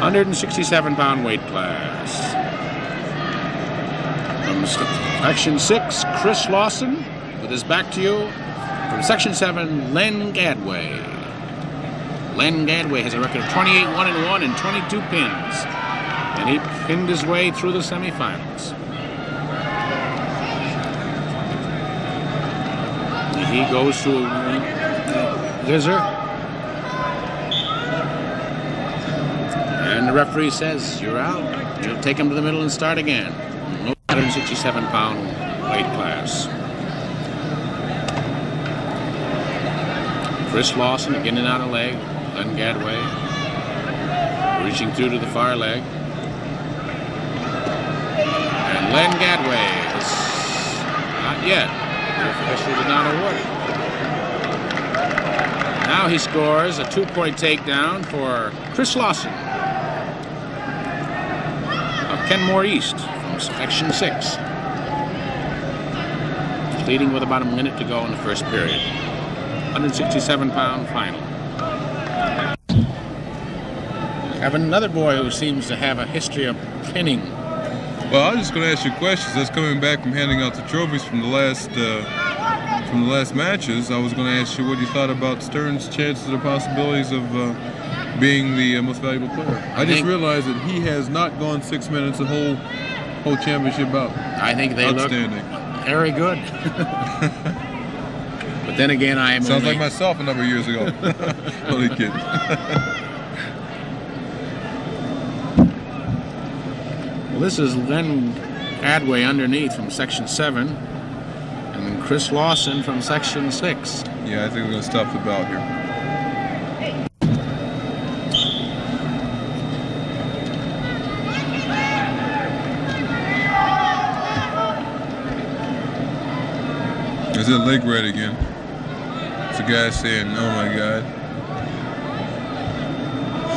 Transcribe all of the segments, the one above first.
167-pound weight class. From Section 6, Chris Lawson, with his back to you. From Section 7, Len Gadway. Len Gadway has a record of 28-1-1 and 22 pins. And he pinned his way through the semifinals. He goes to Gizzer. And the referee says, you're out. You'll take him to the middle and start again. 167-pound weight class. Chris Lawson again and out of leg. Len Gadway reaching through to the far leg. And Len Gadway is not yet. The official did not award it. Now he scores a 2-point takedown for Chris Lawson of Kenmore East from Section 6. Leading with about a minute to go in the first period. 167-pound final. Have another boy who seems to have a history of pinning. Well, I was just going to ask you questions. That's coming back from handing out the trophies from the last matches. I was going to ask you what you thought about Stern's chances or possibilities of being the most valuable player. I just realized that he has not gone 6 minutes the whole championship bout. I think they look very good. But then again, I am sounds like myself a number of years ago. Only kidding. Well, this is Len Gadway underneath from Section 7, and then Chris Lawson from Section 6. Yeah, I think we're going to stop the bout here. Is it leg red again? It's a guy saying, oh my God.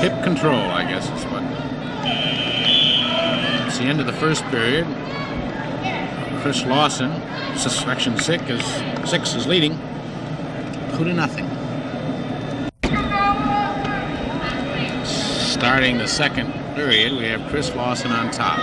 Hip control, I guess is what. It's the end of the first period. Chris Lawson, Section 6 is leading 2-0. Starting the second period, we have Chris Lawson on top.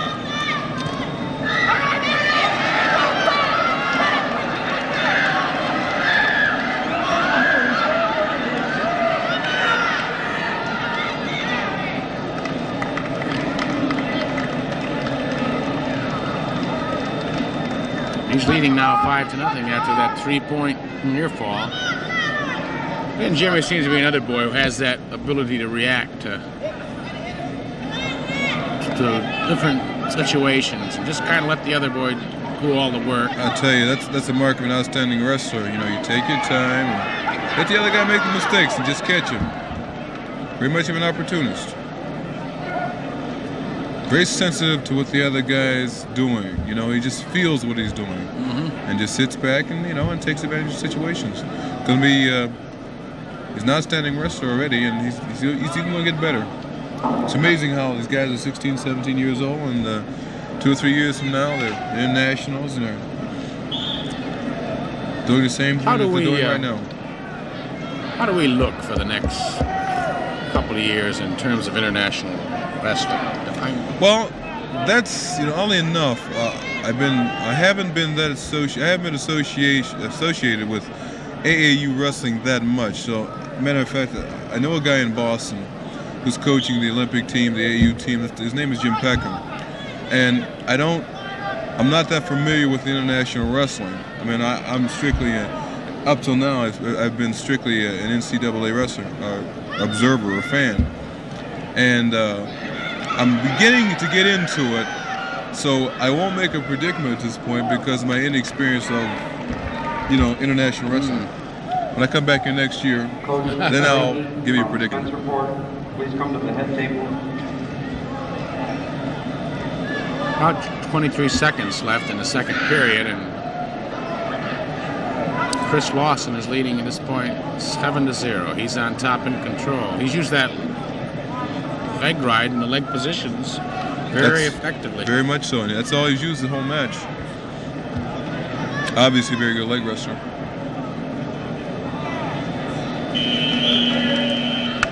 He's leading now 5-0 after that 3-point near fall. And Jimmy seems to be another boy who has that ability to react to different situations and just kind of let the other boy do all the work. I tell you, that's a mark of an outstanding wrestler. You know, you take your time and let the other guy make the mistakes and just catch him. Very much of an opportunist. Very sensitive to what the other guy's doing. You know, he just feels what he's doing and just sits back and, you know, and takes advantage of situations. Gonna be, he's an outstanding wrestler already, and he's even gonna get better. It's amazing how these guys are 16, 17 years old, and 2 or 3 years from now they're in nationals and they're doing the same thing that they're doing right now. How do we look for the next couple of years in terms of international wrestling? Well, that's, you know, oddly enough, I haven't been associated with AAU wrestling that much. So, matter of fact, I know a guy in Boston who's coaching the Olympic team, the AAU team. His name is Jim Peckham, and I'm not that familiar with the international wrestling. I mean, I'm strictly up till now I've been strictly an NCAA wrestler, observer or fan, and I'm beginning to get into it, so I won't make a predicament at this point because of my inexperience of, you know, international wrestling. When I come back here next year, then I'll give you a predicament. Please come to the head table. About 23 seconds left in the second period, and Chris Lawson is leading at this point 7-0. He's on top in control. He's used that leg ride in the leg positions very effectively. Very much so, and that's all he's used the whole match. Obviously a very good leg wrestler.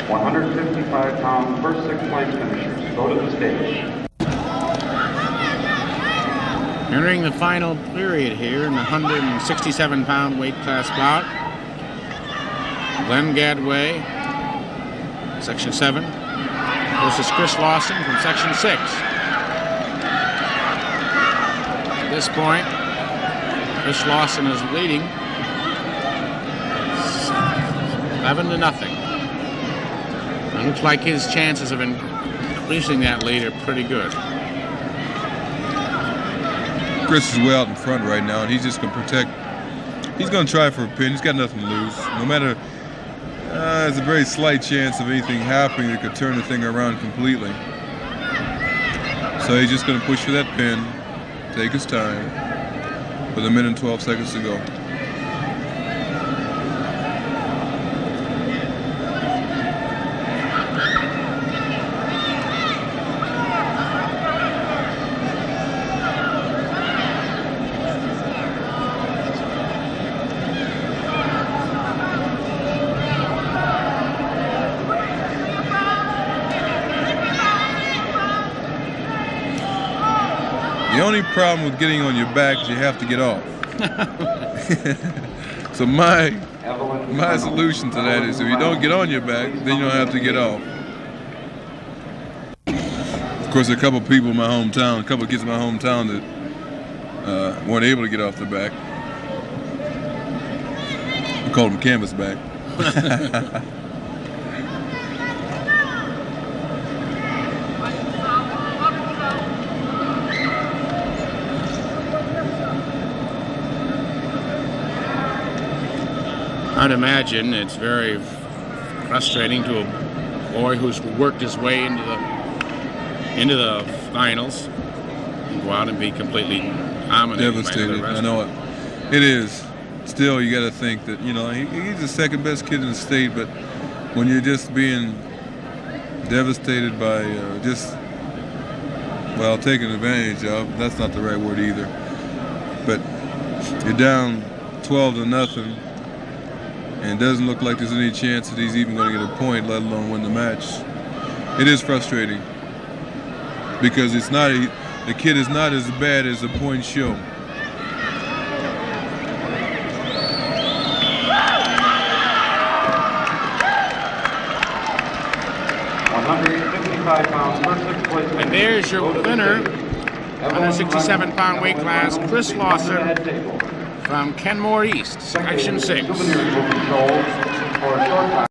155-pound first 6 place finishers. Go to the stage. Entering the final period here in the 167-pound weight class bout, Glenn Gadway, Section 7, versus Chris Lawson from Section 6. At this point, Chris Lawson is leading 11-0. It looks like his chances of increasing that lead are pretty good. Chris is way out in front right now, and he's just going to protect. He's going to try for a pin. He's got nothing to lose. No matter, there's a very slight chance of anything happening that could turn the thing around completely. So he's just going to push for that pin, take his time, with 1 minute and 12 seconds to go. The only problem with getting on your back is you have to get off. So my solution to that is if you don't get on your back, then you don't have to get off. Of course, there are a couple of people in my hometown, a couple of kids in my hometown that weren't able to get off their back. We call them canvas back. I'd imagine it's very frustrating to a boy who's worked his way into the finals and go out and be completely dominated. Devastated. I know it. It is. Still, you got to think that he's the second best kid in the state, but when you're just being devastated by taken advantage of, that's not the right word either. But you're down 12-0. And it doesn't look like there's any chance that he's even going to get a point, let alone win the match. It is frustrating because the kid is not as bad as the points show. And there's your winner, 167-pound weight class, Chris Lawson from Kenmore East, Section 6.